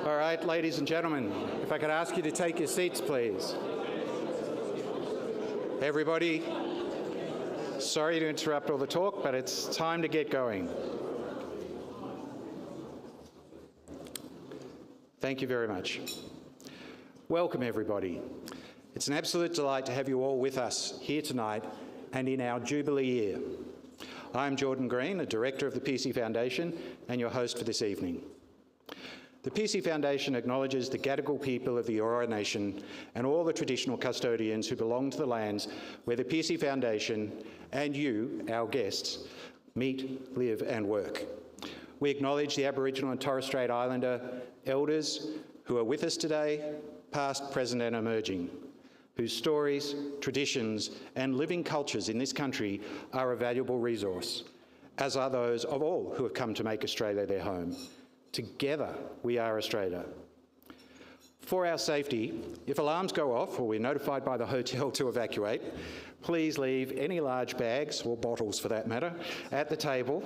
All right, ladies and gentlemen, if I could ask you to take your seats, please. Everybody, sorry to interrupt all the talk, but it's time to get going. Thank you very much. Welcome, everybody. It's an absolute delight to have you all with us here tonight and in our Jubilee year. I'm Jordan Green, the Director of the Pearcey Foundation and your host for this evening. The Pearcey Foundation acknowledges the Gadigal people of the Eora Nation and all the traditional custodians who belong to the lands where the Pearcey Foundation and you, our guests, meet, live and work. We acknowledge the Aboriginal and Torres Strait Islander elders who are with us today, past, present and emerging, whose stories, traditions and living cultures in this country are a valuable resource, as are those of all who have come to make Australia their home. Together, we are Australia. For our safety, if alarms go off or we're notified by the hotel to evacuate, please leave any large bags, or bottles for that matter, at the table,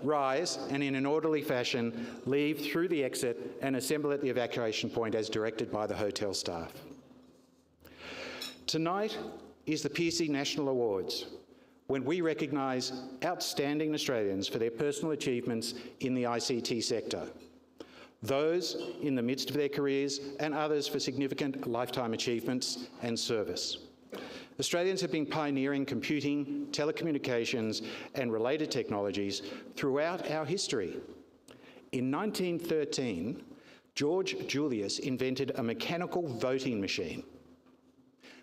rise and in an orderly fashion, leave through the exit and assemble at the evacuation point as directed by the hotel staff. Tonight is the Pearcey National Awards, when we recognise outstanding Australians for their personal achievements in the ICT sector, those in the midst of their careers and others for significant lifetime achievements and service. Australians have been pioneering computing, telecommunications and related technologies throughout our history. In 1913, George Julius invented a mechanical voting machine.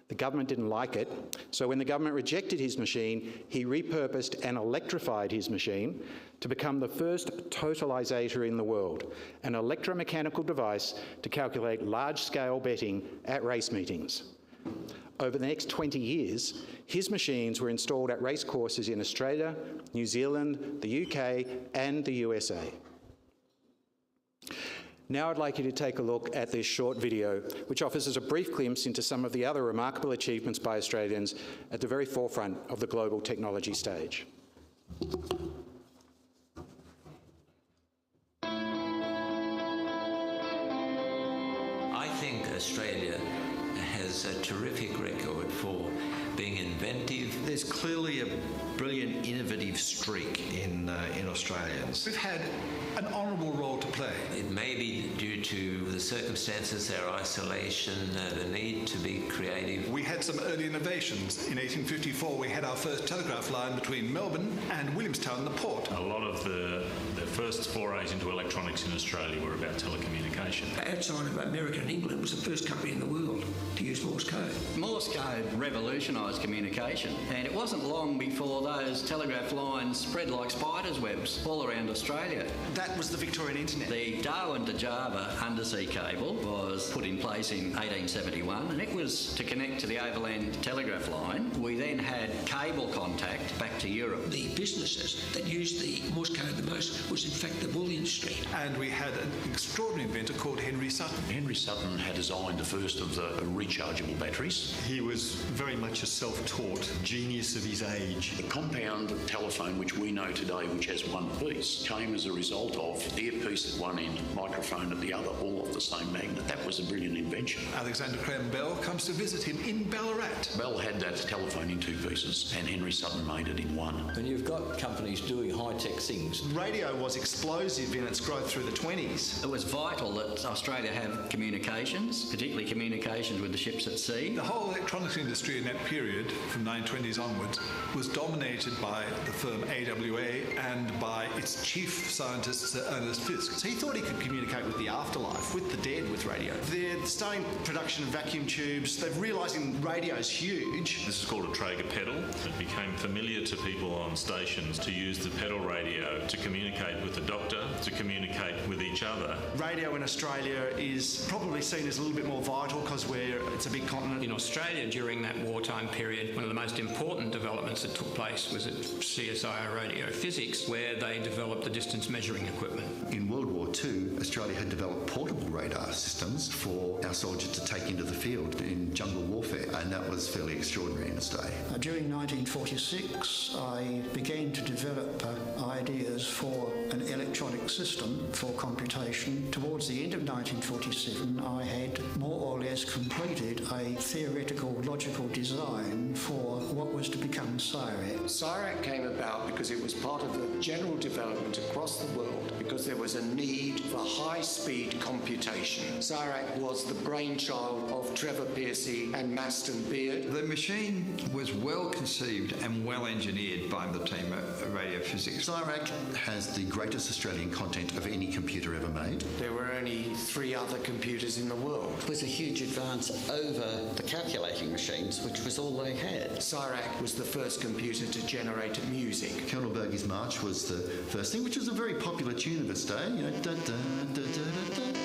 The government didn't like it, so when the government rejected his machine, he repurposed and electrified his machine to become the first totalisator in the world, an electromechanical device to calculate large-scale betting at race meetings. Over the next 20 years, his machines were installed at racecourses in Australia, New Zealand, the UK and the USA. Now I'd like you to take a look at this short video, which offers us a brief glimpse into some of the other remarkable achievements by Australians at the very forefront of the global technology stage. I think Australia has a terrific record for being inventive. There's clearly a brilliant, innovative streak in Australians. We've had an honourable role to play. It may be due to the circumstances, our isolation, the need to be creative. We had some early innovations. In 1854, we had our first telegraph line between Melbourne and Williamstown, the port. A lot of the first forays into electronics in Australia were about telecommunication. Outside of America and England was the first country in the world to use Morse code. Morse code revolutionised communication, and it wasn't long before those telegraph lines spread like spiders' webs all around Australia. That was the Victorian internet. The Darwin to Java undersea cable was put in place in 1871, and it was to connect to the overland telegraph line. We then had cable contact back to Europe. The businesses that used the Morse code the most was in fact the wool industry. And we had an extraordinary inventor called Henry Sutton. Henry Sutton had designed the first of the rechargeable batteries. He was very much a self-taught genius of his age. The compound telephone which we know today, which has one piece, came as a result of earpiece at one end, microphone at the other, all off the same magnet. That was a brilliant invention. Alexander Graham Bell comes to visit him in Ballarat. Bell had that telephone in two pieces and Henry Sutton made it in one. When you've got companies doing high-tech things. Radio was explosive in its growth through the 20s. It was vital that Australia have communications, particularly communications with the ships at sea. The whole electronics industry in that period, from 1920s onwards, was dominated by the firm AWA and by its chief scientist, Sir Ernest Fisk. So he thought he could communicate with the afterlife, with the dead, with radio. They're starting production of vacuum tubes. They're realising radio's huge. This is called a Traeger pedal. It became familiar to people on stations to use the pedal radio to communicate with the doctor, to communicate with each other. Radio in Australia is probably seen as a little bit more vital because it's a big continent. In Australia during that wartime period, one of the most important developments that took place was at CSIR Radio Physics, where they developed the distance measuring equipment. In World War II, Australia had developed portable radar systems for our soldiers to take into the field in jungle warfare, and that was fairly extraordinary in its day. During 1946, I began to develop ideas for an electronic system for computation. Towards the end of 1947, I had more or less completed a theoretical logical design for what was to become CIRAC. CIRAC came about because it was part of the general development across the world because there was a need for high-speed computation. CIRAC was the brainchild of Trevor Pearcey and Maston Beard. The machine was well conceived and well engineered by the team at Radio Physics. CIRAC has the greatest Australian content of any computer ever made. There were only 3 other computers in the world. It was a huge advance over the calculating machines, which was all they had. CIRAC was the first computer to generate music. Colonel Bergey's March was the first thing, which was a very popular tune of its day. You know, da, da, da, da, da, da.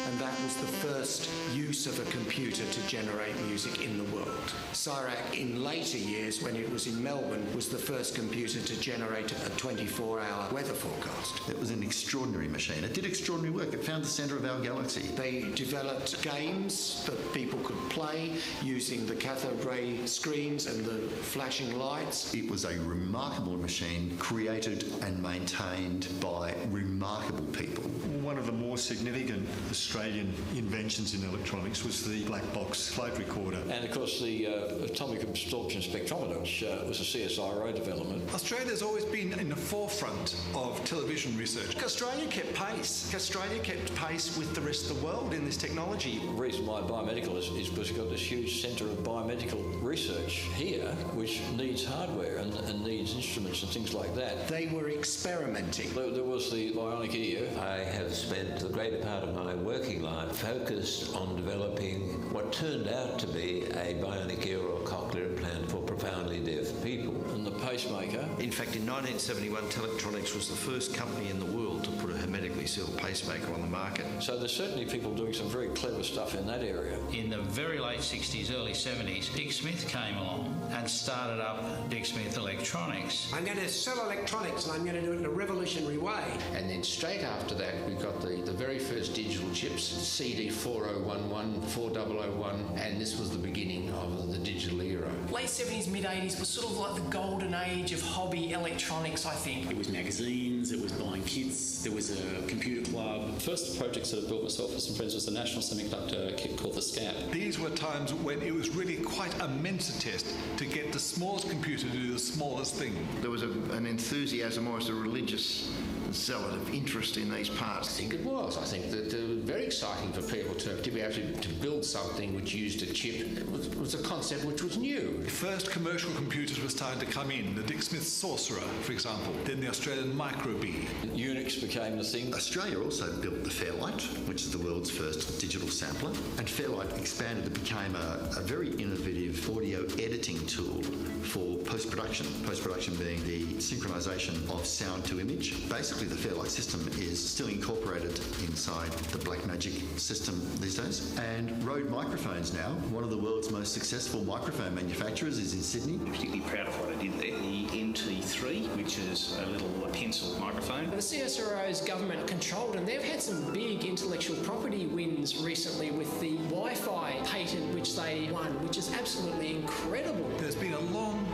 And that was the first use of a computer to generate music in the world. CIRAC, in later years, when it was in Melbourne, was the first computer to generate a 24-hour weather forecast. It was an extraordinary machine. It did extraordinary work. It found the centre of our galaxy. They developed games that people could play using the cathode ray screens and the flashing lights. It was a remarkable machine created and maintained by remarkable people. One of the more significant Australian inventions in electronics was the black box float recorder. And of course the atomic absorption spectrometer, which was a CSIRO development. Australia's always been in the forefront of television research. Australia kept pace. Australia kept pace with the rest of the world in this technology. The reason why biomedical is because we've got this huge centre of biomedical research here, which needs hardware and needs instruments and things like that. They were experimenting. There was the bionic ear. I have spent the greater part of my working life focused on developing what turned out to be a bionic ear or cochlear implant for profoundly deaf people. And the pacemaker. In fact, in 1971, Telectronics was the first company in the world to put a hermetically sealed pacemaker on the market. So there's certainly people doing some very clever stuff in that area. In the very late 60s, early 70s, Dick Smith came along and started up Dick Smith Electronics. I'm going to sell electronics and I'm going to do it in a revolutionary way. And then straight after that, we got the very first digital chips, CD 4011, 4001, and this was the beginning of the digital era. Late 70s, mid 80s was sort of like the golden age of hobby electronics, I think. It was magazines, it was buying kits, there was a computer club. The first project that I built myself with some friends was the National Semiconductor kit called the SCAP. These were times when it was really quite a mensa test to get the smallest computer to do the smallest thing. There was an enthusiasm, almost a religious zealot of interest in these parts. I think it was. I think that it was very exciting for people to be able to build something which used a chip. It was a concept which was new. The first commercial computers were starting to come in. The Dick Smith Sorcerer, for example. Then the Australian Microbee. Unix became the thing. Australia also built the Fairlight, which is the world's first digital sampler. And Fairlight expanded. It became a very innovative audio editing tool for post-production. Post-production being the synchronisation of sound to image. Basically, the Fairlight system is still incorporated inside the Blackmagic system these days. And Rode Microphones now, one of the world's most successful microphone manufacturers, is in Sydney. I'm particularly proud of what I did there. The MT3, which is a little pencil microphone. The CSIRO is government controlled and they've had some big intellectual property wins recently with the Wi-Fi patent which they won, which is absolutely incredible. There's been a long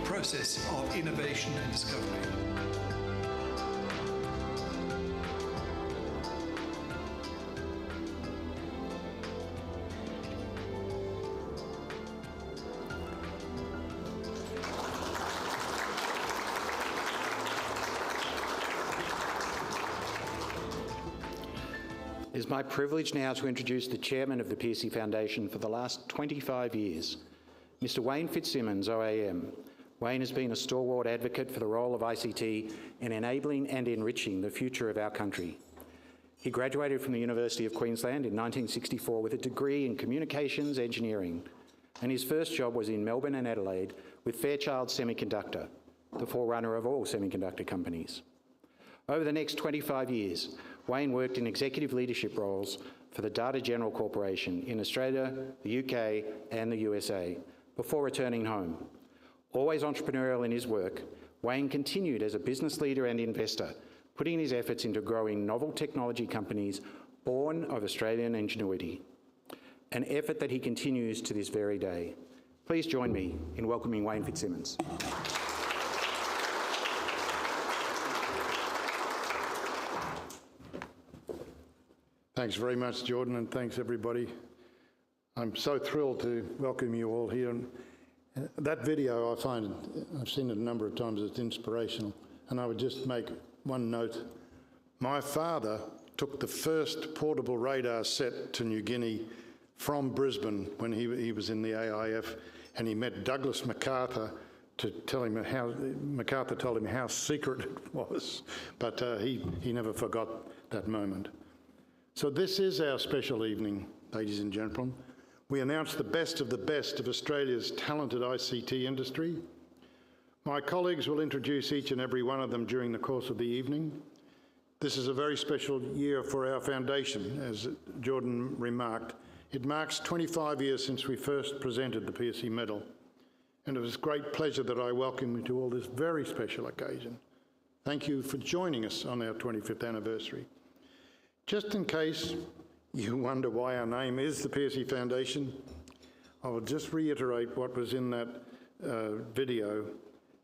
process of innovation and discovery. It is my privilege now to introduce the chairman of the Pearcey Foundation for the last 25 years, Mr. Wayne Fitzsimmons, OAM. Wayne has been a stalwart advocate for the role of ICT in enabling and enriching the future of our country. He graduated from the University of Queensland in 1964 with a degree in communications engineering, and his first job was in Melbourne and Adelaide with Fairchild Semiconductor, the forerunner of all semiconductor companies. Over the next 25 years, Wayne worked in executive leadership roles for the Data General Corporation in Australia, the UK and the USA, before returning home. Always entrepreneurial in his work, Wayne continued as a business leader and investor, putting his efforts into growing novel technology companies born of Australian ingenuity, an effort that he continues to this very day. Please join me in welcoming Wayne Fitzsimmons. Thanks very much, Jordan, and thanks everybody. I'm so thrilled to welcome you all here. And that video, I've seen it a number of times, it's inspirational. And I would just make one note. My father took the first portable radar set to New Guinea from Brisbane when he was in the AIF, and he met Douglas MacArthur to tell him how, MacArthur told him how secret it was, but he never forgot that moment. So this is our special evening, ladies and gentlemen. We announce the best of Australia's talented ICT industry. My colleagues will introduce each and every one of them during the course of the evening. This is a very special year for our foundation, as Jordan remarked. It marks 25 years since we first presented the Pearcey Medal, and it was a great pleasure that I welcome you to all this very special occasion. Thank you for joining us on our 25th anniversary. Just in case you wonder why our name is the Pearcey Foundation, I will just reiterate what was in that video.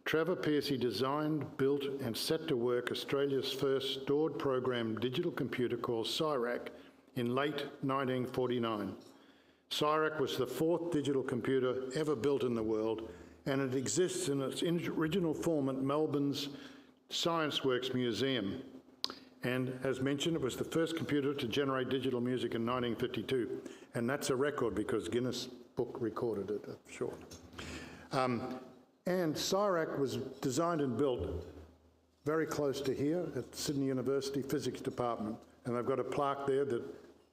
Trevor Pearcey designed, built and set to work Australia's first stored program digital computer called CIRAC in late 1949. CIRAC was the fourth digital computer ever built in the world, and it exists in its original form at Melbourne's ScienceWorks Museum. And as mentioned, it was the first computer to generate digital music in 1952. And that's a record because Guinness Book recorded it, I'm sure. And CIRAC was designed and built very close to here at Sydney University Physics Department. And they've got a plaque there that,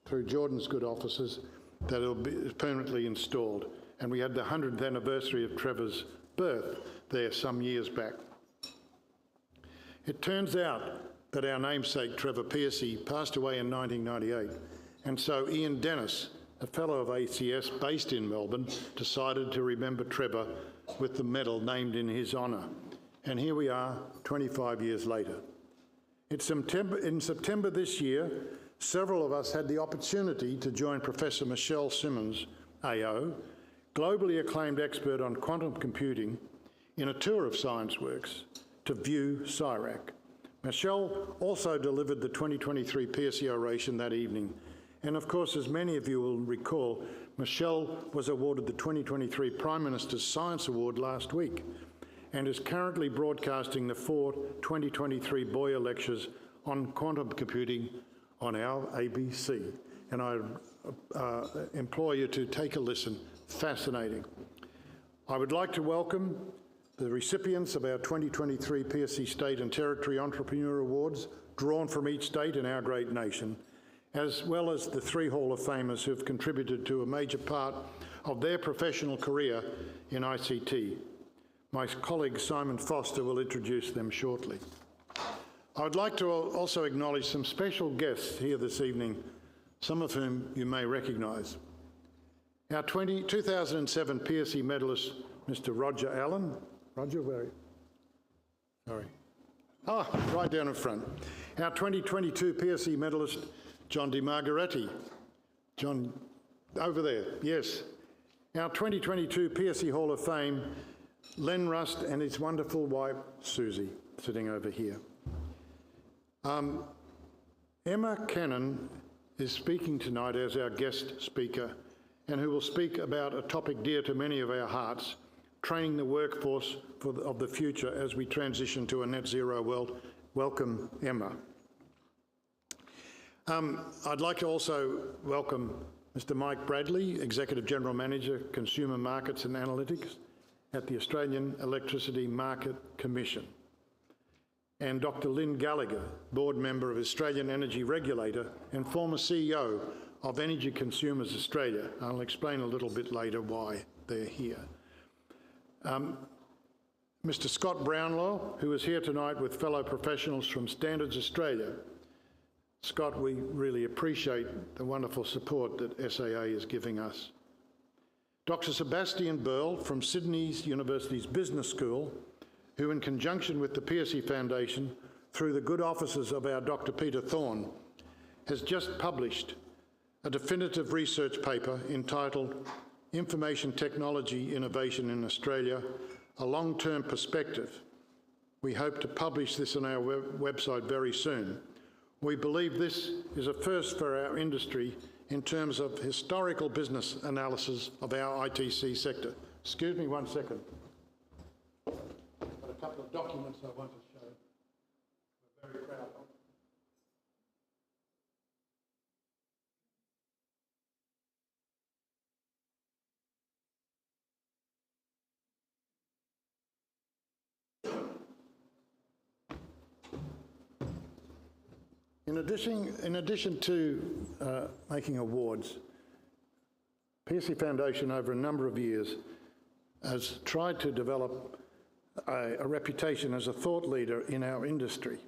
through Jordan's good offices, that it'll be permanently installed. And we had the 100th anniversary of Trevor's birth there some years back. It turns out that our namesake, Trevor Pearcey, passed away in 1998. And so Ian Dennis, a fellow of ACS based in Melbourne, decided to remember Trevor with the medal named in his honour. And here we are, 25 years later. In September this year, several of us had the opportunity to join Professor Michelle Simmons, AO, globally acclaimed expert on quantum computing, in a tour of ScienceWorks to view CIRAC. Michelle also delivered the 2023 Pearcey Oration that evening. And of course, as many of you will recall, Michelle was awarded the 2023 Prime Minister's Science Award last week and is currently broadcasting the 4 2023 Boyer Lectures on quantum computing on our ABC. And I implore you to take a listen. Fascinating. I would like to welcome the recipients of our 2023 Pearcey State and Territory Entrepreneur Awards, drawn from each state in our great nation, as well as the 3 Hall of Famers who have contributed to a major part of their professional career in ICT. My colleague Simon Foster will introduce them shortly. I would like to also acknowledge some special guests here this evening, some of whom you may recognise. Our 2007 Pearcey medalist, Mr. Roger Allen. Roger, where are you? Sorry. Ah, right down in front. Our 2022 Pearcey medalist, John DiMargaretti. John, over there, yes. Our 2022 Pearcey Hall of Fame, Len Rust and his wonderful wife, Susie, sitting over here. Emma Cannon is speaking tonight as our guest speaker, and who will speak about a topic dear to many of our hearts, training the workforce of the future as we transition to a net zero world. Welcome, Emma. I'd like to also welcome Mr. Mike Bradley, Executive General Manager, Consumer Markets and Analytics at the Australian Electricity Market Commission, and Dr. Lynn Gallagher, Board Member of Australian Energy Regulator and former CEO of Energy Consumers Australia. I'll explain a little bit later why they're here. Mr. Scott Brownlaw, who is here tonight with fellow professionals from Standards Australia. Scott, we really appreciate the wonderful support that SAA is giving us. Dr. Sebastian Burl from Sydney University's Business School, who in conjunction with the Pearcey Foundation, through the good offices of our Dr. Peter Thorne, has just published a definitive research paper entitled Information Technology Innovation in Australia, a Long-Term Perspective. We hope to publish this on our website very soon. We believe this is a first for our industry in terms of historical business analysis of our ITC sector. Excuse me 1 second. I've got a couple of documents I want to show. We're very proud of. In addition to making awards, Pearcey Foundation over a number of years has tried to develop a reputation as a thought leader in our industry.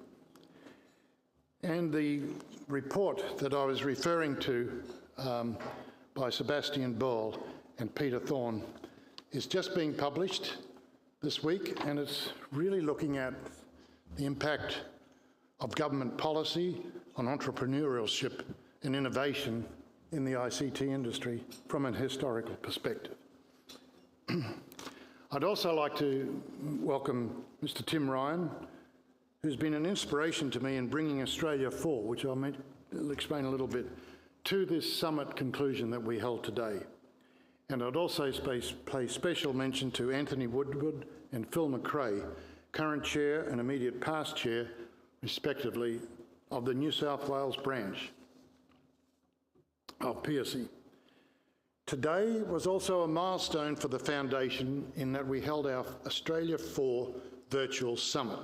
And the report that I was referring to by Sebastian Ball and Peter Thorne is just being published this week, and it's really looking at the impact of government policy on entrepreneurship and innovation in the ICT industry from an historical perspective. I'd also like to welcome Mr. Tim Ryan, who's been an inspiration to me in bringing Australia 4, which I'll explain a little bit, to this summit conclusion that we held today. And I'd also pay special mention to Anthony Woodward and Phil McRae, current chair and immediate past chair, respectively, of the New South Wales branch of Pearcey. Today was also a milestone for the Foundation in that we held our Australia 4 virtual summit.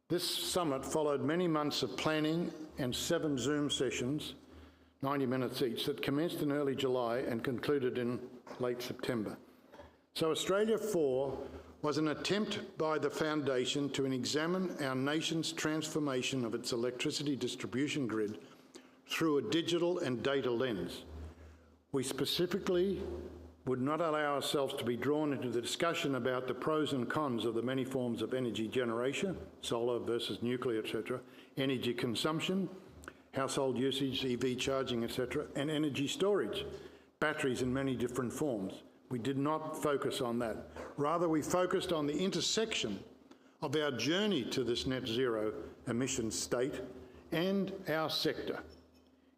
This summit followed many months of planning and 7 Zoom sessions, 90 minutes each, that commenced in early July and concluded in late September. So Australia 4 was an attempt by the Foundation to examine our nation's transformation of its electricity distribution grid through a digital and data lens. We specifically would not allow ourselves to be drawn into the discussion about the pros and cons of the many forms of energy generation, solar versus nuclear, etc., energy consumption, household usage, EV charging, etc., and energy storage, batteries in many different forms. We did not focus on that. Rather, we focused on the intersection of our journey to this net zero emissions state and our sector.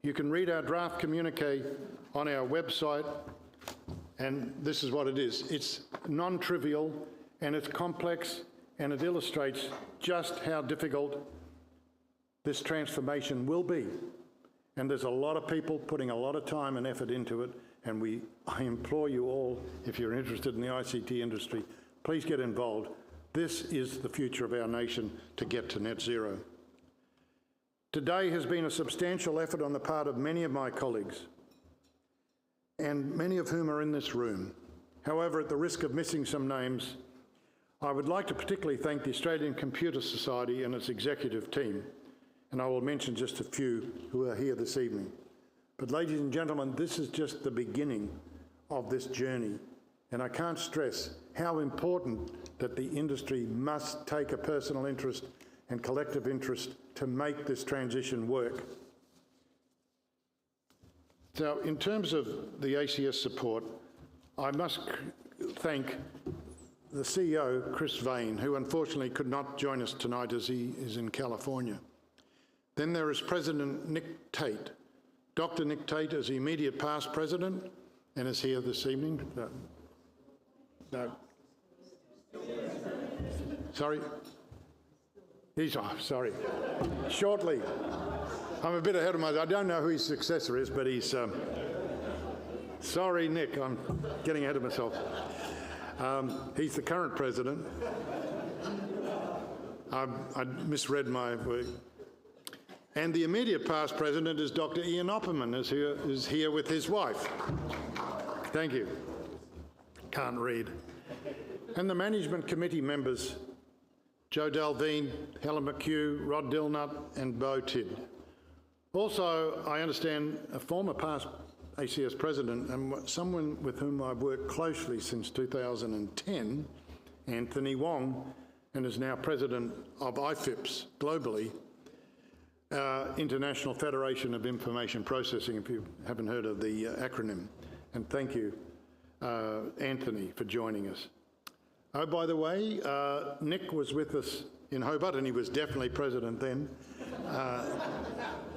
You can read our draft communique on our website, and this is what it is. It's non-trivial, and it's complex, and it illustrates just how difficult this transformation will be. And there's a lot of people putting a lot of time and effort into it, and I implore you all, if you're interested in the ICT industry, please get involved. This is the future of our nation to get to net zero. Today has been a substantial effort on the part of many of my colleagues, and many of whom are in this room. However, at the risk of missing some names, I would like to particularly thank the Australian Computer Society and its executive team, and I will mention just a few who are here this evening. But ladies and gentlemen, this is just the beginning of this journey, and I can't stress how important that the industry must take a personal interest and collective interest to make this transition work. So in terms of the ACS support, I must thank the CEO, Chris Vane, who unfortunately could not join us tonight as he is in California. Then there is President Nick Tate. Dr. Nick Tate is the immediate past president and is here this evening. No. Sorry? Sorry. Shortly. I'm a bit ahead of myself. I don't know who his successor is, but he's... sorry, Nick, I'm getting ahead of myself. He's the current president. I misread my word. And the immediate past president is Dr. Ian Opperman, is here with his wife. Thank you. Can't read. And the management committee members, Joe Dalveen, Helen McHugh, Rod Dilnut, and Bo Tidd. Also, I understand a former past ACS president and someone with whom I've worked closely since 2010, Anthony Wong, and is now president of IFIPS globally, International Federation of Information Processing, if you haven't heard of the acronym. And thank you, Anthony, for joining us. Oh, by the way, Nick was with us in Hobart, and he was definitely president then.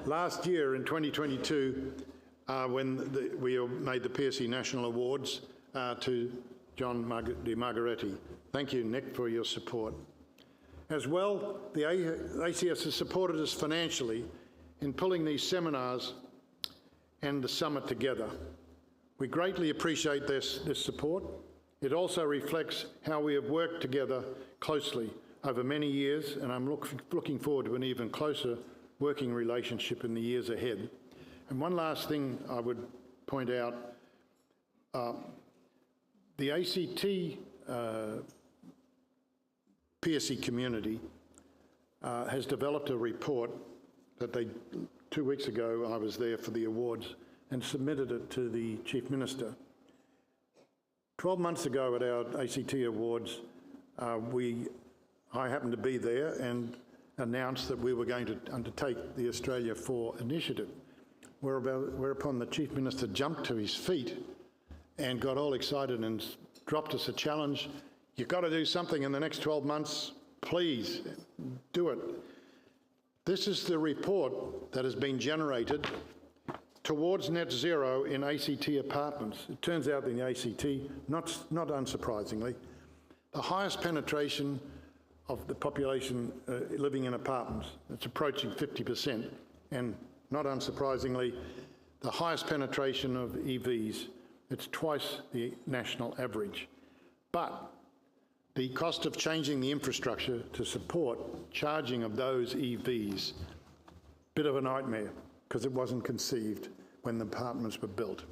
Last year, in 2022, when we made the Pearcey National Awards to John Di Margaretti. Thank you, Nick, for your support. As well, the ACS has supported us financially in pulling these seminars and the summit together. We greatly appreciate this support. It also reflects how we have worked together closely over many years, and I'm looking forward to an even closer working relationship in the years ahead. And one last thing I would point out, the ACT Pearcey community has developed a report that 2 weeks ago I was there for the awards and submitted it to the Chief Minister. 12 months ago at our ACT Awards, I happened to be there and announced that we were going to undertake the Australia 4 initiative, whereupon the Chief Minister jumped to his feet and got all excited and dropped us a challenge. You've got to do something in the next 12 months. Please do it. This is the report that has been generated towards net zero in ACT apartments. It turns out in the ACT, not unsurprisingly, the highest penetration of the population living in apartments. It's approaching 50%. And not unsurprisingly, the highest penetration of EVs. It's twice the national average. But the cost of changing the infrastructure to support charging of those EVs, bit of a nightmare, because it wasn't conceived when the apartments were built.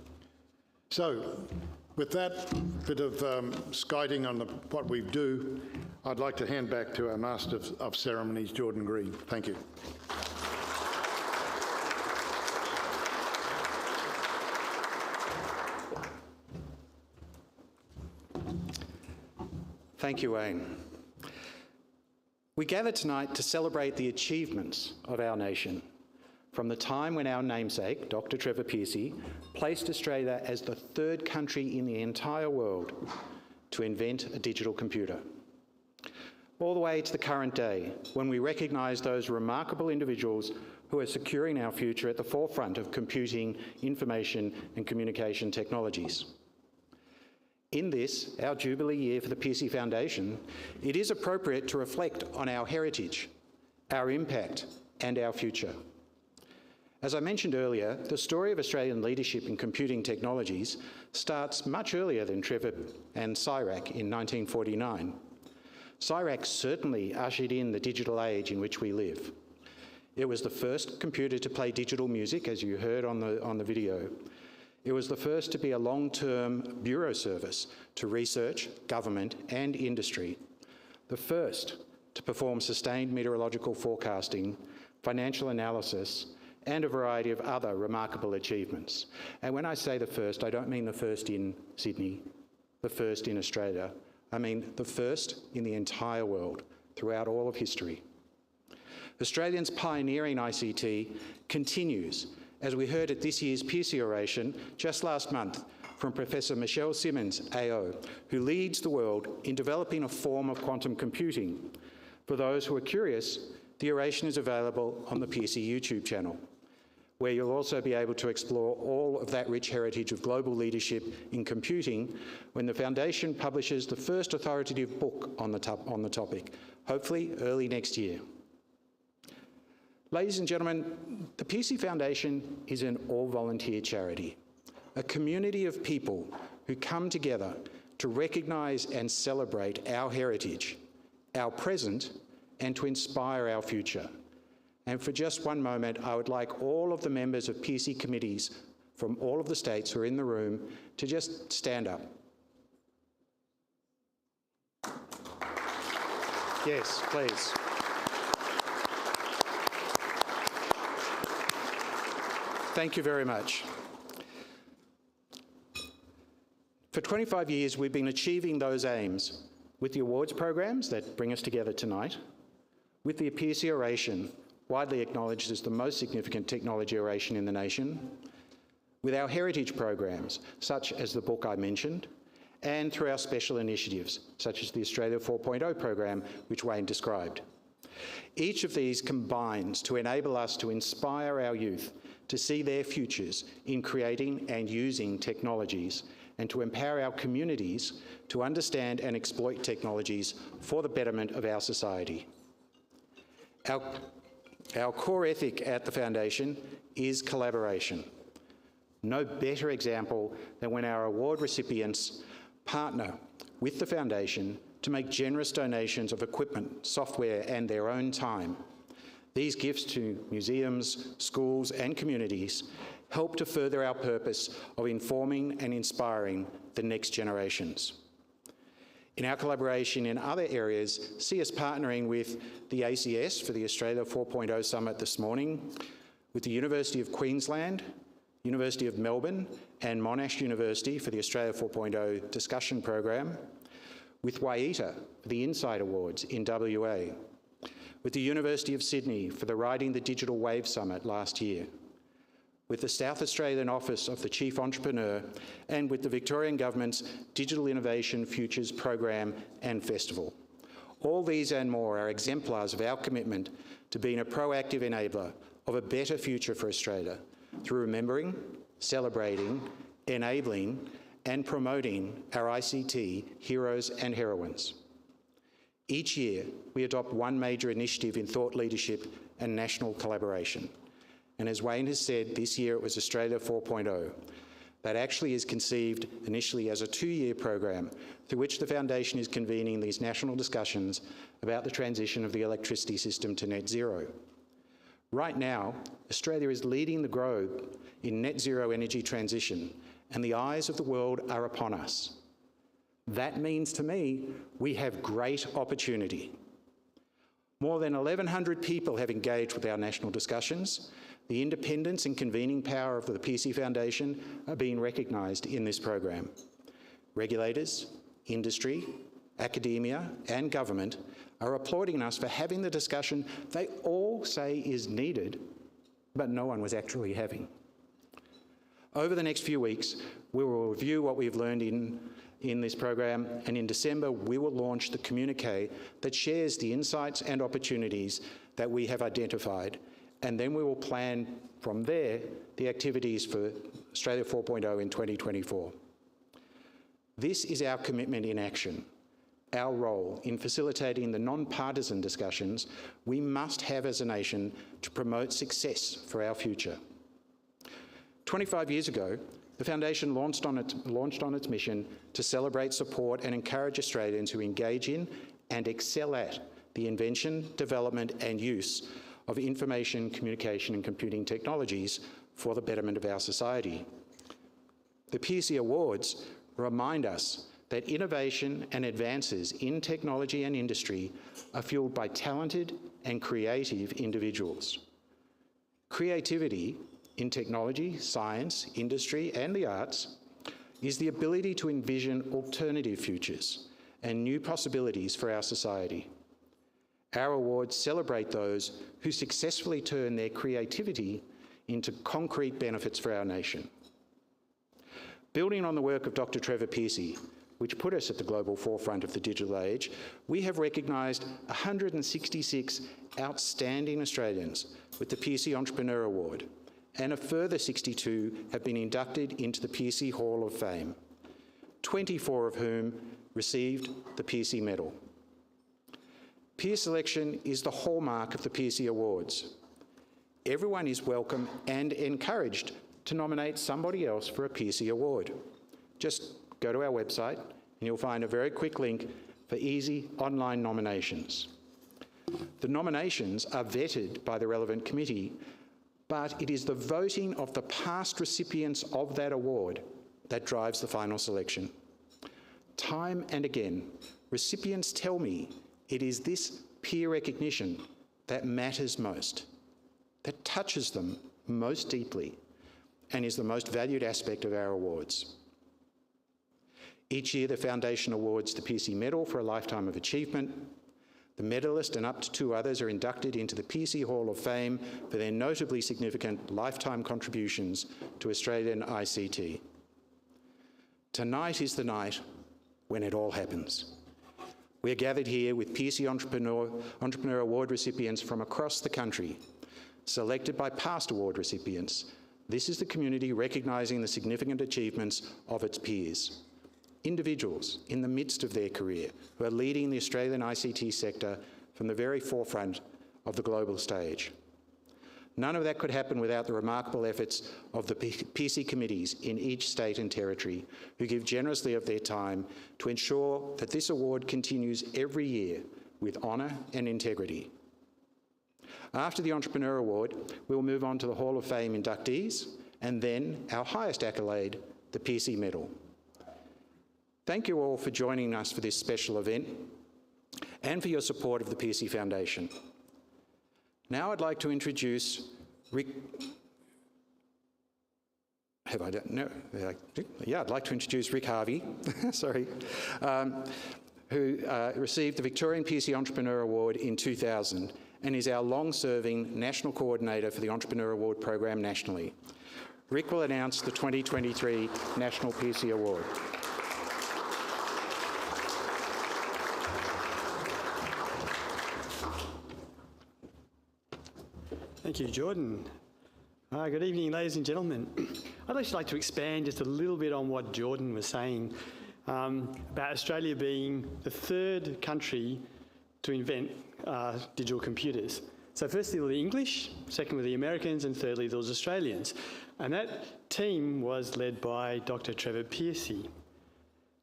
So, with that bit of skiting on what we do, I'd like to hand back to our Master of Ceremonies, Jordan Green. Thank you. Thank you, Wayne. We gather tonight to celebrate the achievements of our nation from the time when our namesake, Dr. Trevor Pearcey, placed Australia as the third country in the entire world to invent a digital computer, all the way to the current day, when we recognise those remarkable individuals who are securing our future at the forefront of computing, information and communication technologies. In this, our Jubilee year for the Pearcey Foundation, it is appropriate to reflect on our heritage, our impact and our future. As I mentioned earlier, the story of Australian leadership in computing technologies starts much earlier than Trevor and CIRAC in 1949. CIRAC certainly ushered in the digital age in which we live. It was the first computer to play digital music, as you heard on the video. It was the first to be a long-term bureau service to research, government and industry. The first to perform sustained meteorological forecasting, financial analysis and a variety of other remarkable achievements. And when I say the first, I don't mean the first in Sydney, the first in Australia. I mean the first in the entire world, throughout all of history. Australians pioneering ICT continues, as we heard at this year's Pearcey oration just last month from Professor Michelle Simmons, AO, who leads the world in developing a form of quantum computing. For those who are curious, the oration is available on the Pearcey YouTube channel, where you'll also be able to explore all of that rich heritage of global leadership in computing when the Foundation publishes the first authoritative book on the topic, hopefully early next year. Ladies and gentlemen, the Pearcey Foundation is an all-volunteer charity, a community of people who come together to recognise and celebrate our heritage, our present, and to inspire our future. And for just one moment, I would like all of the members of Pearcey committees from all of the states who are in the room to just stand up. Yes, please. Thank you very much. For 25 years, we've been achieving those aims with the awards programs that bring us together tonight, with the Pearcey oration, widely acknowledged as the most significant technology oration in the nation, with our heritage programs, such as the book I mentioned, and through our special initiatives, such as the Australia 4.0 program, which Wayne described. Each of these combines to enable us to inspire our youth to see their futures in creating and using technologies, and to empower our communities to understand and exploit technologies for the betterment of our society. Our core ethic at the Foundation is collaboration. No better example than when our award recipients partner with the Foundation to make generous donations of equipment, software, and their own time. These gifts to museums, schools, and communities help to further our purpose of informing and inspiring the next generations. In our collaboration in other areas, see us partnering with the ACS for the Australia 4.0 Summit this morning, with the University of Queensland, University of Melbourne, and Monash University for the Australia 4.0 discussion program, with WAITA for the Insight Awards in WA, with the University of Sydney for the Riding the Digital Wave Summit last year, with the South Australian Office of the Chief Entrepreneur, and with the Victorian Government's Digital Innovation Futures Program and Festival. All these and more are exemplars of our commitment to being a proactive enabler of a better future for Australia through remembering, celebrating, enabling, and promoting our ICT heroes and heroines. Each year, we adopt one major initiative in thought leadership and national collaboration. And as Wayne has said, this year it was Australia 4.0. That actually is conceived initially as a 2-year program through which the Foundation is convening these national discussions about the transition of the electricity system to net zero. Right now, Australia is leading the globe in net zero energy transition, and the eyes of the world are upon us. That means to me, we have great opportunity. More than 1,100 people have engaged with our national discussions. The independence and convening power of the Pearcey Foundation are being recognised in this program. Regulators, industry, academia, and government are applauding us for having the discussion they all say is needed, but no one was actually having. Over the next few weeks, we will review what we've learned in this program, and in December, we will launch the communique that shares the insights and opportunities that we have identified, and then we will plan from there the activities for Australia 4.0 in 2024. This is our commitment in action, our role in facilitating the non-partisan discussions we must have as a nation to promote success for our future. 25 years ago, the Foundation launched on its mission to celebrate, support and encourage Australians who engage in and excel at the invention, development and use of information, communication and computing technologies for the betterment of our society. The Pearcey Awards remind us that innovation and advances in technology and industry are fueled by talented and creative individuals. Creativity in technology, science, industry and the arts is the ability to envision alternative futures and new possibilities for our society. Our awards celebrate those who successfully turn their creativity into concrete benefits for our nation. Building on the work of Dr. Trevor Pearcey, which put us at the global forefront of the digital age, we have recognised 166 outstanding Australians with the Pearcey Entrepreneur Award, and a further 62 have been inducted into the Pearcey Hall of Fame, 24 of whom received the Pearcey Medal. Peer selection is the hallmark of the Pearcey Awards. Everyone is welcome and encouraged to nominate somebody else for a Pearcey Award. Just go to our website and you'll find a very quick link for easy online nominations. The nominations are vetted by the relevant committee, but it is the voting of the past recipients of that award that drives the final selection. Time and again, recipients tell me it is this peer recognition that matters most, that touches them most deeply, and is the most valued aspect of our awards. Each year, the Foundation awards the Pearcey Medal for a lifetime of achievement, The medalist and up to 2 others are inducted into the Pearcey Hall of Fame for their notably significant lifetime contributions to Australian ICT. Tonight is the night when it all happens. We are gathered here with Pearcey Entrepreneur Award recipients from across the country, selected by past award recipients. This is the community recognising the significant achievements of its peers. Individuals in the midst of their career who are leading the Australian ICT sector from the very forefront of the global stage. None of that could happen without the remarkable efforts of the Pearcey committees in each state and territory, who give generously of their time to ensure that this award continues every year with honour and integrity. After the Entrepreneur Award, we will move on to the Hall of Fame inductees and then our highest accolade, the Pearcey Medal. Thank you all for joining us for this special event and for your support of the Pearcey Foundation. Now I'd like to introduce Rick... I'd like to introduce Rick Harvey, sorry, who received the Victorian Pearcey Entrepreneur Award in 2000 and is our long-serving National Coordinator for the Entrepreneur Award program nationally. Rick will announce the 2023 National Pearcey Award. Thank you, Jordan. Good evening, ladies and gentlemen. I'd actually like to expand just a little bit on what Jordan was saying about Australia being the 3rd country to invent digital computers. So firstly, the English, second were the Americans, and thirdly, there was Australians. And that team was led by Dr. Trevor Pearcey.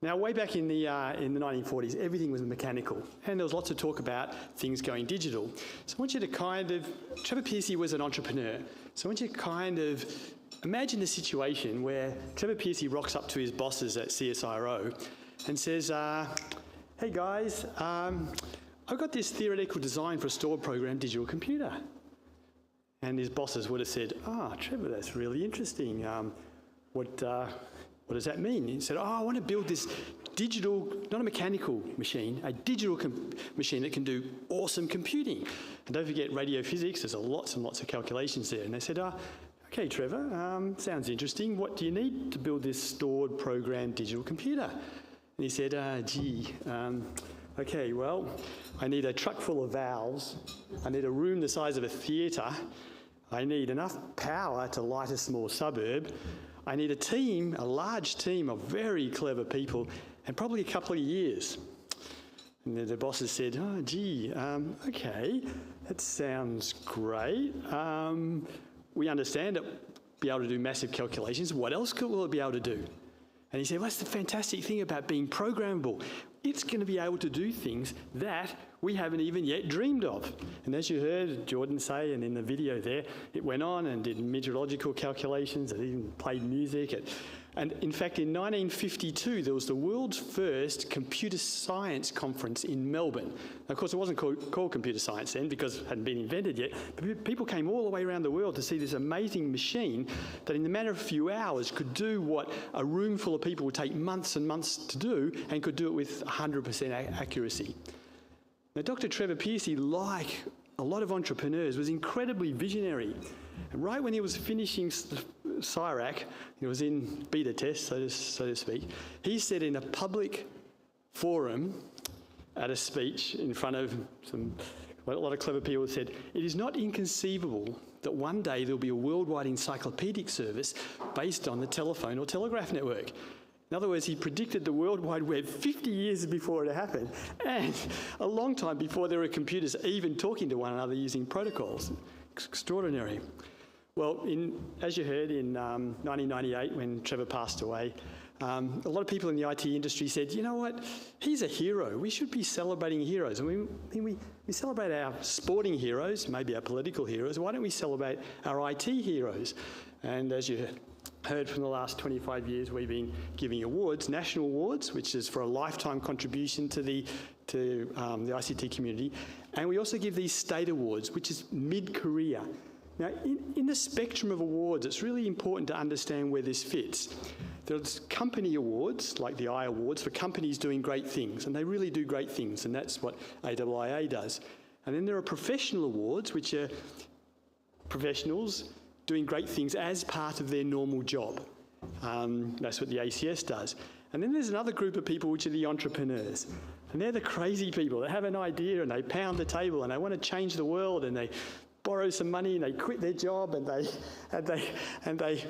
Now, way back in the 1940s, everything was mechanical, and there was lots of talk about things going digital. So I want you to Trevor Pearcey was an entrepreneur, so I want you to imagine the situation where Trevor Pearcey rocks up to his bosses at CSIRO and says, hey guys, I've got this theoretical design for a stored program digital computer. And his bosses would have said, Trevor, that's really interesting. What does that mean? He said, I want to build this digital, not a mechanical machine, a digital machine that can do awesome computing. And don't forget radio physics, there's lots and lots of calculations there. And they said, okay, Trevor, sounds interesting. What do you need to build this stored program digital computer? And he said, okay, well, I need a truck full of valves. I need a room the size of a theatre. I need enough power to light a small suburb. I need a large team of very clever people, and probably a couple of years. And the bosses said, okay, that sounds great. We understand it, be able to do massive calculations. What else will it be able to do? And he said, well, that's the fantastic thing about being programmable. It's going to be able to do things that we haven't even yet dreamed of. And as you heard Jordan say, and in the video there, it went on and did meteorological calculations, it even played music. And in fact, in 1952, there was the world's first computer science conference in Melbourne. Now, of course, it wasn't called computer science then because it hadn't been invented yet, but people came all the way around the world to see this amazing machine that in the matter of a few hours could do what a room full of people would take months and months to do, and could do it with 100% accuracy. Now, Dr. Trevor Pearcey, like a lot of entrepreneurs, was incredibly visionary. And right when he was finishing CIRAC, he was in beta test, so to speak, he said in a public forum at a speech in front of a lot of clever people, said, it is not inconceivable that one day there'll be a worldwide encyclopedic service based on the telephone or telegraph network. In other words, he predicted the World Wide Web 50 years before it happened, and a long time before there were computers even talking to one another using protocols. Extraordinary. Well, as you heard, in 1998, when Trevor passed away, a lot of people in the IT industry said, you know what, he's a hero. We should be celebrating heroes. And we celebrate our sporting heroes, maybe our political heroes. Why don't we celebrate our IT heroes? And as you heard from the last 25 years, we've been giving awards, national awards, which is for a lifetime contribution to the ICT community. And we also give these state awards, which is mid-career. Now, in the spectrum of awards, it's really important to understand where this fits. There's company awards, like the I Awards, for companies doing great things, and they really do great things, and that's what AIIA does. And then there are professional awards, which are professionals doing great things as part of their normal job. That's what the ACS does. And then there's another group of people, which are the entrepreneurs. And they're the crazy people that have an idea and they pound the table and they want to change the world, and they borrow some money and they quit their job and they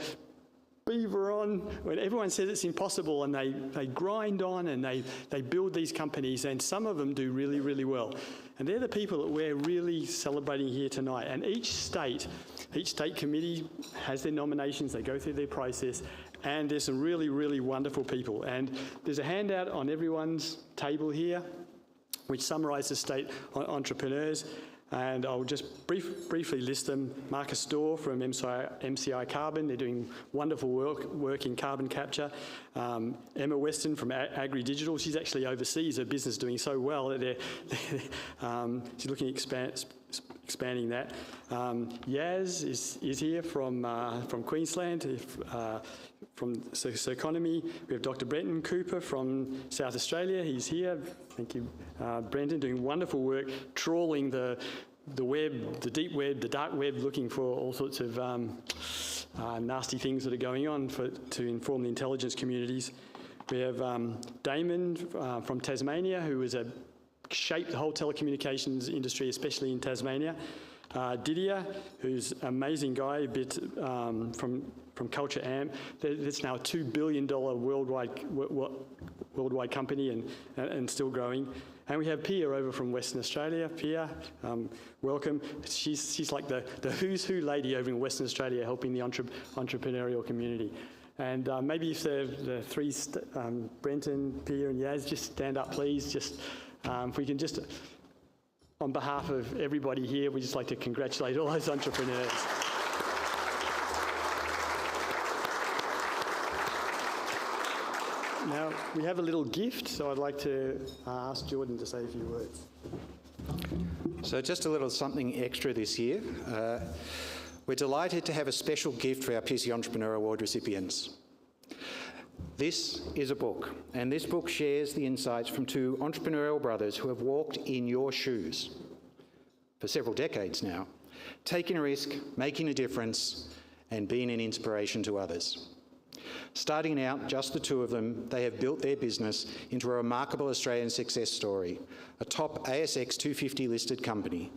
beaver on when everyone says it's impossible, and they grind on and they build these companies, and some of them do really, really well. And they're the people that we're really celebrating here tonight. And each state committee has their nominations, they go through their process, and there's some really, really wonderful people. And there's a handout on everyone's table here which summarises state entrepreneurs. And I'll just briefly list them. Marcus Dorr from MCI Carbon, they're doing wonderful work in carbon capture. Emma Weston from Agri Digital, she's actually overseas, her business doing so well that she's looking at expanding that. Yaz is here from Queensland, from Circonomy. We have Dr. Brenton Cooper from South Australia, he's here. Thank you, Brenton, doing wonderful work trawling the web, the deep web, the dark web, looking for all sorts of nasty things that are going on to inform the intelligence communities. We have Damon from Tasmania, who has shaped the whole telecommunications industry, especially in Tasmania. Didier, who's an amazing guy, from Culture Amp. That's now a $2 billion worldwide company and still growing. And we have Pia over from Western Australia. Pia, welcome. She's like the who's who lady over in Western Australia, helping the entrepreneurial community. And maybe if the three, Brenton, Pia and Yaz, just stand up, please. Just if we can just, on behalf of everybody here, we'd just like to congratulate all those entrepreneurs. Now, we have a little gift, so I'd like to ask Jordan to say a few words. So just a little something extra this year. We're delighted to have a special gift for our Pearcey Entrepreneur Award recipients. This is a book, and this book shares the insights from two entrepreneurial brothers who have walked in your shoes for several decades now, taking a risk, making a difference, and being an inspiration to others. Starting out, just the two of them, they have built their business into a remarkable Australian success story, a top ASX 250 listed company.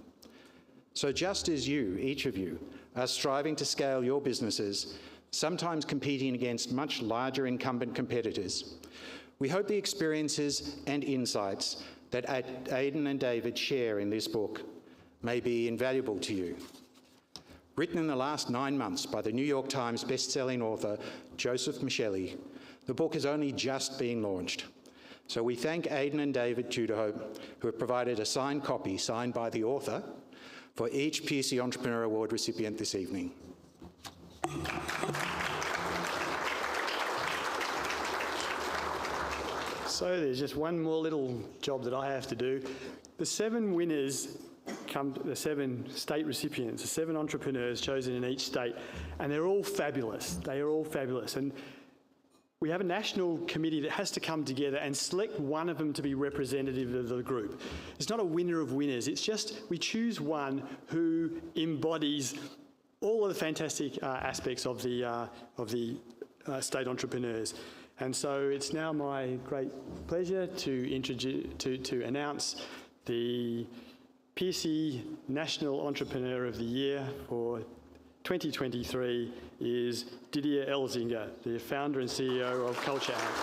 So just as you, each of you, are striving to scale your businesses, sometimes competing against much larger incumbent competitors, we hope the experiences and insights that Aidan and David share in this book may be invaluable to you. Written in the last 9 months by the New York Times best-selling author Joseph Michelli, the book has only just been launched. So we thank Aidan and David Tudorhope, who have provided a signed copy, signed by the author, for each Pearcey Entrepreneur Award recipient this evening. So there's just one more little job that I have to do. The 7 winners the 7 state recipients, the 7 entrepreneurs chosen in each state, and they're all fabulous. They are all fabulous. And we have a national committee that has to come together and select one of them to be representative of the group. It's not a winner of winners. It's just we choose one who embodies all of the fantastic aspects of the state entrepreneurs. And so it's now my great pleasure to announce the Pearcey National Entrepreneur of the Year for 2023 is Didier Elzinga, the founder and CEO of Culture Amp.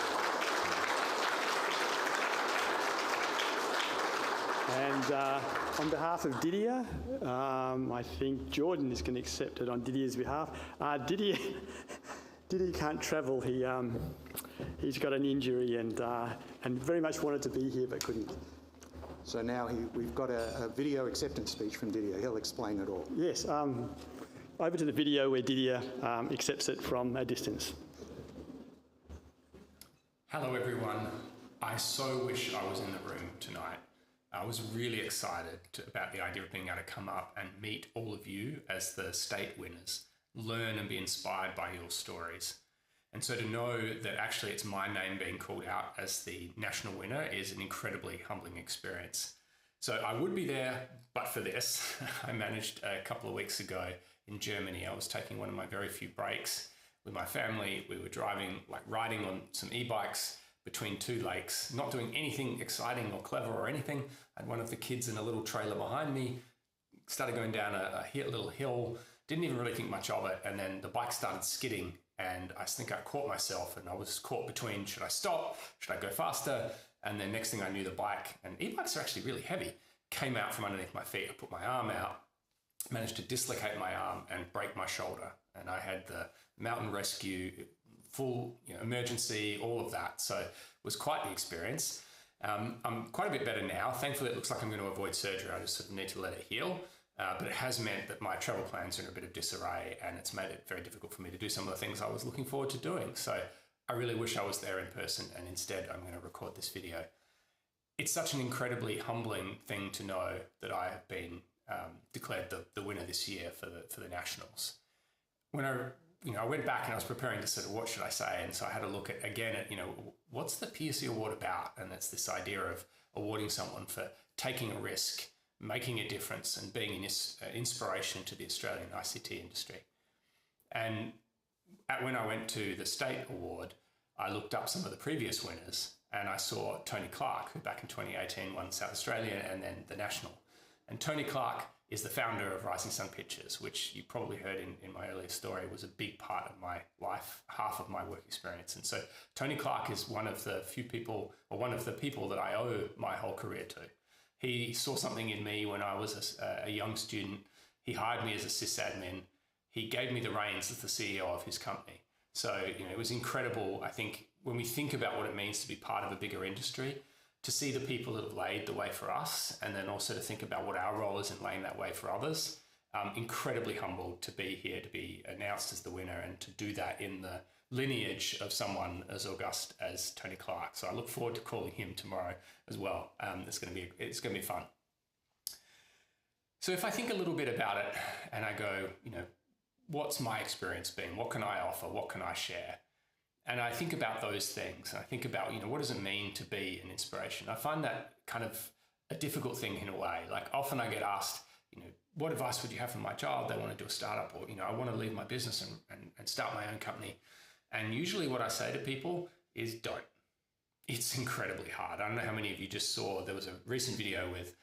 And on behalf of Didier, I think Jordan is going to accept it on Didier's behalf. Didier can't travel. He's got an injury and very much wanted to be here but couldn't. So now we've got a video acceptance speech from Didier. He'll explain it all. Yes. Over to the video where Didier accepts it from a distance. Hello everyone. I so wish I was in the room tonight. I was really excited about the idea of being able to come up and meet all of you as the state winners, learn and be inspired by your stories. And so to know that actually it's my name being called out as the national winner is an incredibly humbling experience. So I would be there, but for this. I managed a couple of weeks ago in Germany. I was taking one of my very few breaks with my family. We were riding on some e-bikes between two lakes, not doing anything exciting or clever or anything. I had one of the kids in a little trailer behind me, started going down a little hill, didn't even really think much of it. And then the bike started skidding and I think I caught myself and I was caught between, should I stop? Should I go faster? And then next thing I knew, the bike, and e-bikes are actually really heavy, came out from underneath my feet. I put my arm out, managed to dislocate my arm and break my shoulder. And I had the mountain rescue, full emergency, all of that. So it was quite the experience. I'm quite a bit better now. Thankfully, it looks like I'm going to avoid surgery. I just sort of need to let it heal. But it has meant that my travel plans are in a bit of disarray and it's made it very difficult for me to do some of the things I was looking forward to doing. So I really wish I was there in person, and instead I'm going to record this video. It's such an incredibly humbling thing to know that I have been declared the winner this year for the Nationals. When I went back and I was preparing to sort of what should I say, and so I had a look at what's the Pearcey Award about, and it's this idea of awarding someone for taking a risk, making a difference, and being an inspiration to the Australian ICT industry. And when I went to the State Award, I looked up some of the previous winners and I saw Tony Clark, who back in 2018 won South Australia and then the National. And Tony Clark is the founder of Rising Sun Pictures, which you probably heard in my earlier story was a big part of my life, half of my work experience. And so Tony Clark is one of the people that I owe my whole career to. He saw something in me when I was a young student. He hired me as a sysadmin. He gave me the reins as the CEO of his company. So, it was incredible. I think when we think about what it means to be part of a bigger industry, to see the people that have laid the way for us, and then also to think about what our role is in laying that way for others, incredibly humbled to be here, to be announced as the winner and to do that in the lineage of someone as august as Tony Clark. So I look forward to calling him tomorrow as well. It's going to be fun. So if I think a little bit about it and I go, what's my experience been? What can I offer? What can I share? And I think about those things. I think about, what does it mean to be an inspiration? I find that kind of a difficult thing in a way. Like often I get asked, what advice would you have for my child? They want to do a startup, or, I want to leave my business and start my own company. And usually what I say to people is don't. It's incredibly hard. I don't know how many of you just saw, there was a recent video with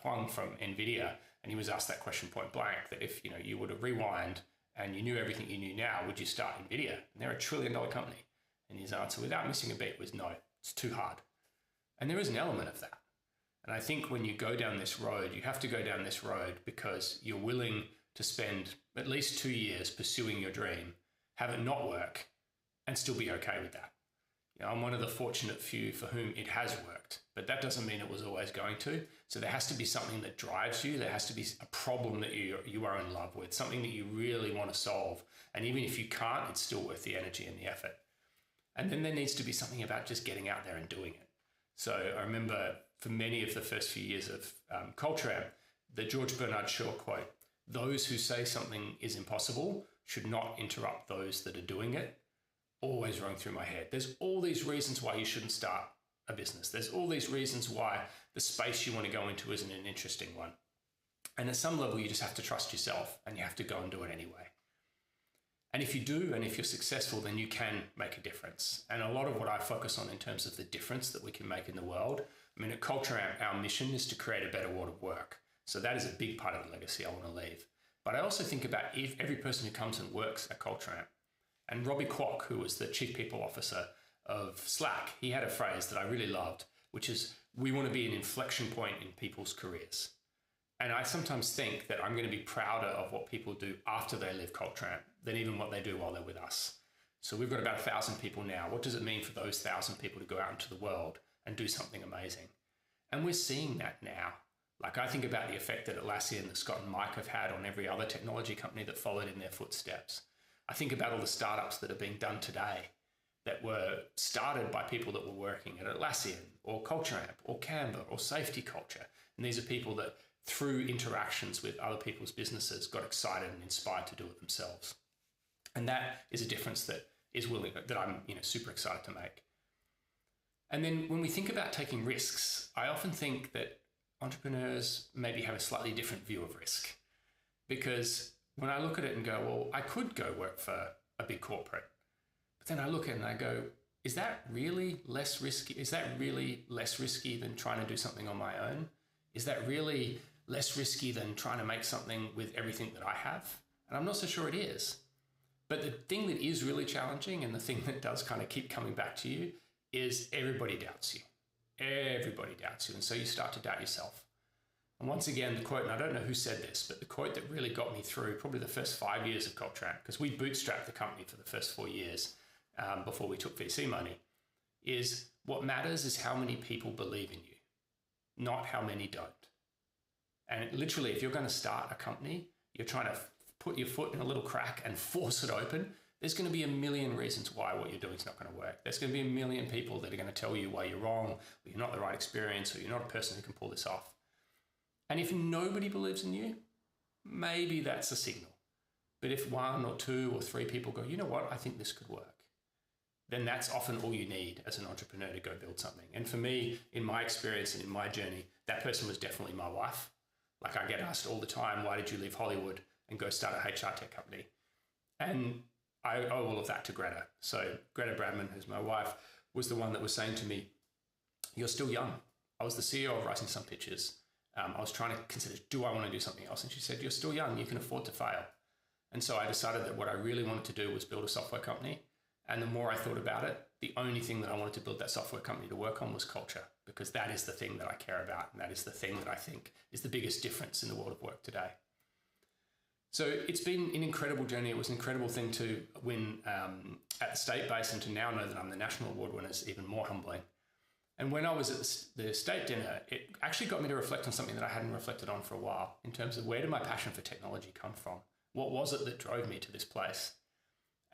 Huang from NVIDIA, and he was asked that question point blank, that if you were to rewind and you knew everything you knew now, would you start NVIDIA? And they're $1 trillion company. And his answer, without missing a beat, was no, it's too hard. And there is an element of that. And I think when you go down this road, you have to go down this road because you're willing to spend at least 2 years pursuing your dream, have it not work, and still be okay with that. I'm one of the fortunate few for whom it has worked, but that doesn't mean it was always going to. So there has to be something that drives you. There has to be a problem that you are in love with, something that you really want to solve. And even if you can't, it's still worth the energy and the effort. And then there needs to be something about just getting out there and doing it. So I remember for many of the first few years of Culture Amp, the George Bernard Shaw quote, "Those who say something is impossible should not interrupt those that are doing it," always rung through my head. There's all these reasons why you shouldn't start a business. There's all these reasons why the space you want to go into isn't an interesting one. And at some level, you just have to trust yourself and you have to go and do it anyway. And if you do, and if you're successful, then you can make a difference. And a lot of what I focus on in terms of the difference that we can make in the world, at Culture Amp, our mission is to create a better world of work. So that is a big part of the legacy I want to leave. But I also think about every person who comes and works at Culture Amp. And Robbie Kwok, who was the Chief People Officer of Slack, he had a phrase that I really loved, which is, we want to be an inflection point in people's careers. And I sometimes think that I'm going to be prouder of what people do after they leave Culture Amp than even what they do while they're with us. So we've got about 1,000 people now. What does it mean for those 1,000 people to go out into the world and do something amazing? And we're seeing that now. Like I think about the effect that Atlassian, that Scott and Mike have had on every other technology company that followed in their footsteps. I think about all the startups that are being done today that were started by people that were working at Atlassian or Culture Amp or Canva or Safety Culture. And these are people that through interactions with other people's businesses got excited and inspired to do it themselves. And that is a difference that I'm super excited to make. And then when we think about taking risks, I often think that entrepreneurs maybe have a slightly different view of risk. Because when I look at it and go, well, I could go work for a big corporate. But then I look at it and I go, is that really less risky? Is that really less risky than trying to do something on my own? Is that really less risky than trying to make something with everything that I have? And I'm not so sure it is. But the thing that is really challenging, and the thing that does kind of keep coming back to you, is everybody doubts you. Everybody doubts you. And so you start to doubt yourself. And once again, the quote, and I don't know who said this, but the quote that really got me through probably the first 5 years of Culture Amp, because we bootstrapped the company for the first 4 years before we took VC money, is what matters is how many people believe in you, not how many don't. And literally, if you're going to start a company, you're trying to put your foot in a little crack and force it open, there's going to be a million reasons why what you're doing is not going to work. There's going to be a million people that are going to tell you why you're wrong, or you're not the right experience, or you're not a person who can pull this off. And if nobody believes in you, maybe that's a signal. But if 1 or 2 or 3 people go, you know what, I think this could work, then that's often all you need as an entrepreneur to go build something. And for me, in my experience and in my journey, that person was definitely my wife. Like, I get asked all the time, why did you leave Hollywood and go start a HR tech company? And I owe all of that to Greta. So Greta Bradman, who's my wife, was the one that was saying to me, you're still young. I was the CEO of Rising Sun Pictures. I was trying to consider, do I want to do something else? And she said, you're still young, you can afford to fail. And so I decided that what I really wanted to do was build a software company. And the more I thought about it, the only thing that I wanted to build that software company to work on was culture, because that is the thing that I care about. And that is the thing that I think is the biggest difference in the world of work today. So it's been an incredible journey. It was an incredible thing to win at the state base, and to now know that I'm the national award winner is even more humbling. And when I was at the state dinner, it actually got me to reflect on something that I hadn't reflected on for a while, in terms of where did my passion for technology come from? What was it that drove me to this place?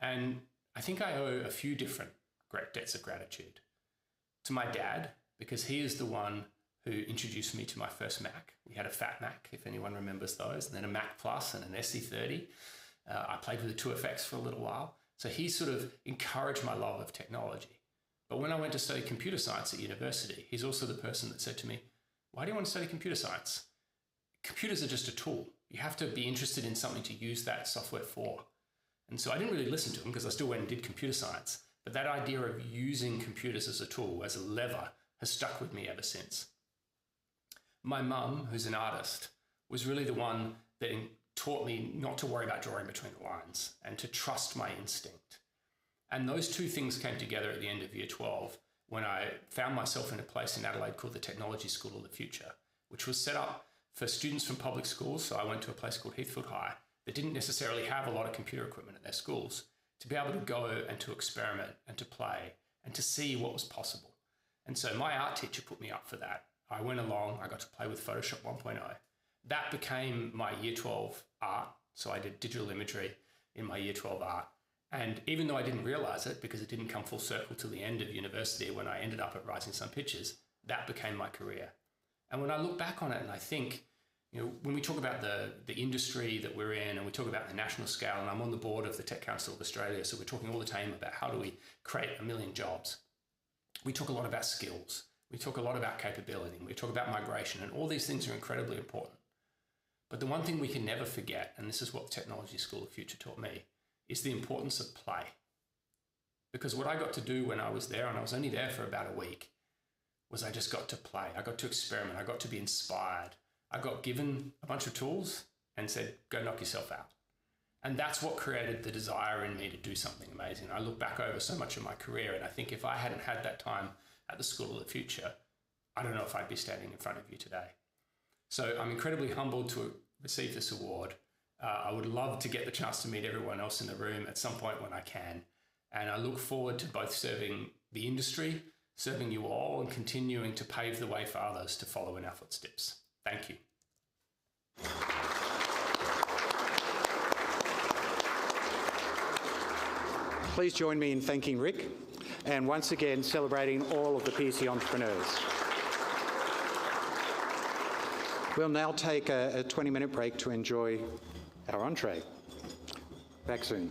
And I think I owe a few different great debts of gratitude. To my dad, because he is the one who introduced me to my first Mac. We had a Fat Mac, if anyone remembers those, and then a Mac Plus and an SE30. I played with the 2FX for a little while. So he sort of encouraged my love of technology. But when I went to study computer science at university, he's also the person that said to me, why do you want to study computer science? Computers are just a tool. You have to be interested in something to use that software for. And so I didn't really listen to him, because I still went and did computer science. But that idea of using computers as a tool, as a lever, has stuck with me ever since. My mum, who's an artist, was really the one that taught me not to worry about drawing between the lines and to trust my instinct. And those two things came together at the end of year 12 when I found myself in a place in Adelaide called the Technology School of the Future, which was set up for students from public schools. So I went to a place called Heathfield High that didn't necessarily have a lot of computer equipment at their schools, to be able to go and to experiment and to play and to see what was possible. And so my art teacher put me up for that. I went along, I got to play with Photoshop 1.0. That became my year 12 art. So I did digital imagery in my year 12 art. And even though I didn't realize it, because it didn't come full circle till the end of university when I ended up at Rising Sun Pictures, that became my career. And when I look back on it and I think, you know, when we talk about the industry that we're in, and we talk about the national scale, and I'm on the board of the Tech Council of Australia, so we're talking all the time about how do we create 1 million jobs. We talk a lot about skills. We talk a lot about capability. We talk about migration, and all these things are incredibly important. But the one thing we can never forget, and this is what the Technology School of Future taught me, is the importance of play. Because what I got to do when I was there, and I was only there for about a week, was I just got to play. I got to experiment. I got to be inspired. I got given a bunch of tools and said, go knock yourself out. And that's what created the desire in me to do something amazing. I look back over so much of my career, and I think if I hadn't had that time at the School of the Future, I don't know if I'd be standing in front of you today. So I'm incredibly humbled to receive this award. I would love to get the chance to meet everyone else in the room at some point when I can. And I look forward to both serving the industry, serving you all, and continuing to pave the way for others to follow in our footsteps. Thank you. Please join me in thanking Rick. and once again celebrating all of the Pearcey entrepreneurs. We'll now take a 20-minute break to enjoy our entree. Back soon.